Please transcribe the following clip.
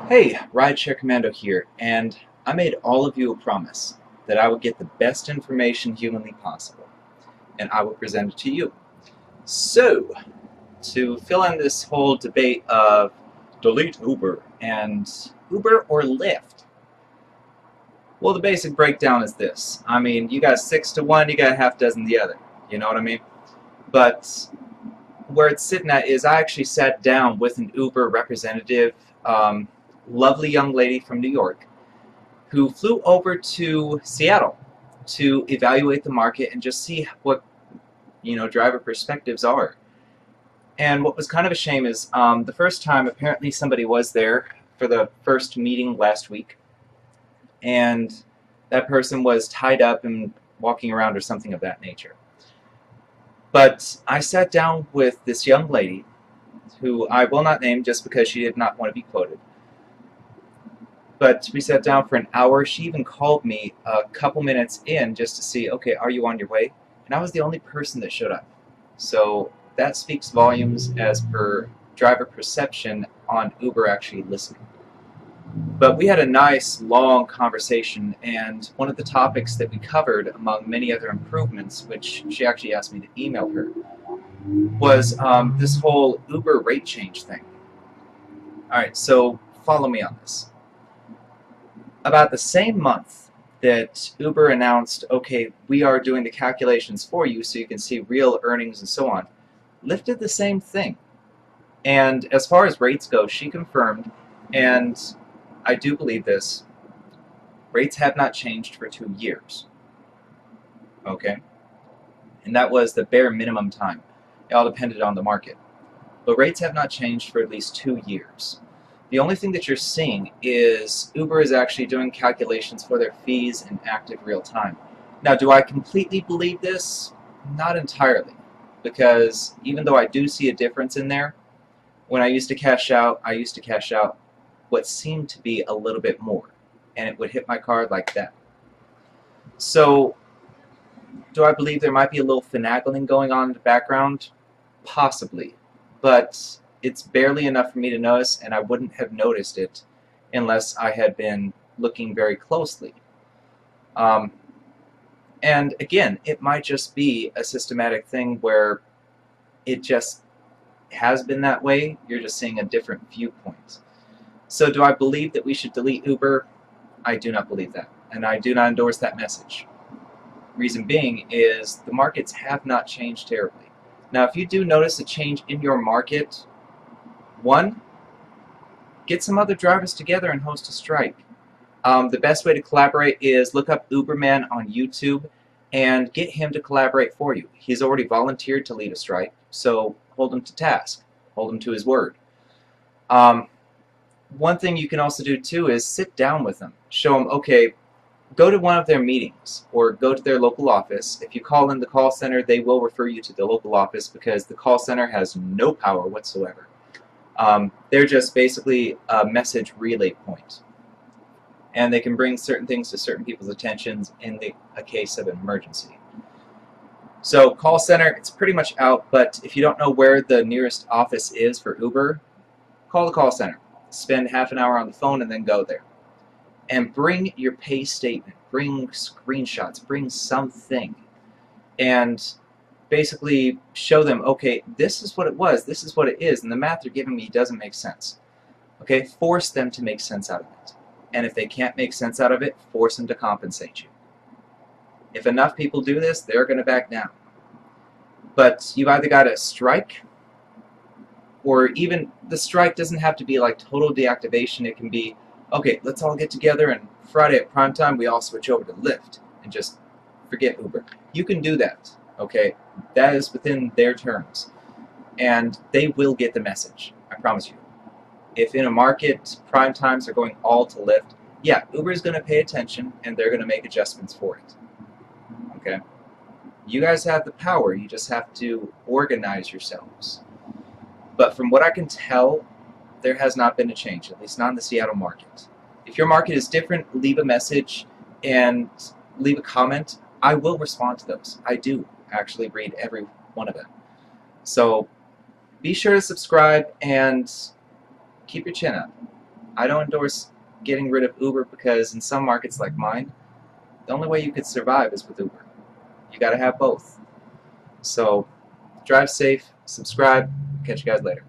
Hey, Rideshare Commando here, and I made all of you a promise that I would get the best information humanly possible, and I will present it to you. So, to fill in this whole debate of delete Uber and Uber or Lyft, well, the basic breakdown is this. I mean, you got 6 to 1, you got a half dozen the other. You know what I mean? But where it's sitting at is I actually sat down with an Uber representative, lovely young lady from New York, who flew over to Seattle to evaluate the market and just see what driver perspectives are. And what was kind of a shame is the first time apparently somebody was there for the first meeting last week, and that person was tied up and walking around or something of that nature. But I sat down with this young lady, who I will not name just because she did not want to be quoted. But we sat down for an hour. She even called me a couple minutes in just to see, okay, are you on your way? And I was the only person that showed up. So that speaks volumes as per driver perception on Uber actually listening. But we had a nice, long conversation, and one of the topics that we covered, among many other improvements, which she actually asked me to email her, was this whole Uber rate change thing. Alright, so follow me on this. About the same month that Uber announced, okay, we are doing the calculations for you so you can see real earnings and so on, Lyft did the same thing. And as far as rates go, she confirmed, and I do believe this, rates have not changed for 2 years. Okay? And that was the bare minimum time. It all depended on the market. But rates have not changed for at least 2 years. The only thing that you're seeing is Uber is actually doing calculations for their fees in active real time. Now, do I completely believe this? Not entirely. Because even though I do see a difference in there, when I used to cash out what seemed to be a little bit more. And it would hit my card like that. So, do I believe there might be a little finagling going on in the background? Possibly. But it's barely enough for me to notice, and I wouldn't have noticed it unless I had been looking very closely. And again, it might just be a systematic thing where it just has been that way. You're just seeing a different viewpoint. So do I believe that we should delete Uber? I do not believe that, and I do not endorse that message. Reason being is the markets have not changed terribly. Now, if you do notice a change in your market, one, get some other drivers together and host a strike. The best way to collaborate is look up Uberman on YouTube and get him to collaborate for you. He's already volunteered to lead a strike, so hold him to task. Hold him to his word. One thing you can also do too is sit down with them. Show them, okay, go to one of their meetings or go to their local office. If you call in the call center, they will refer you to the local office because the call center has no power whatsoever. They're just basically a message relay point. And they can bring certain things to certain people's attentions in a case of an emergency. So call center, it's pretty much out, but if you don't know where the nearest office is for Uber, call the call center. Spend half an hour on the phone and then go there. And bring your pay statement, bring screenshots, bring something. And basically show them, okay, this is what it was, this is what it is, and the math they're giving me doesn't make sense. Okay, force them to make sense out of it. And if they can't make sense out of it, force them to compensate you. If enough people do this, they're going to back down. But you've either got to strike, or even the strike doesn't have to be like total deactivation. It can be, okay, let's all get together and Friday at prime time we all switch over to Lyft and just forget Uber. You can do that. Okay, that is within their terms, and they will get the message. I promise you. If in a market prime times are going all to Lyft, yeah, Uber is going to pay attention and they're going to make adjustments for it. Okay, you guys have the power. You just have to organize yourselves. But from what I can tell, there has not been a change, at least not in the Seattle market. If your market is different, leave a message and leave a comment. I will respond to those. I do actually read every one of them. So be sure to subscribe and keep your chin up. I don't endorse getting rid of Uber because in some markets like mine, the only way you could survive is with Uber. You got to have both. So drive safe, subscribe, catch you guys later.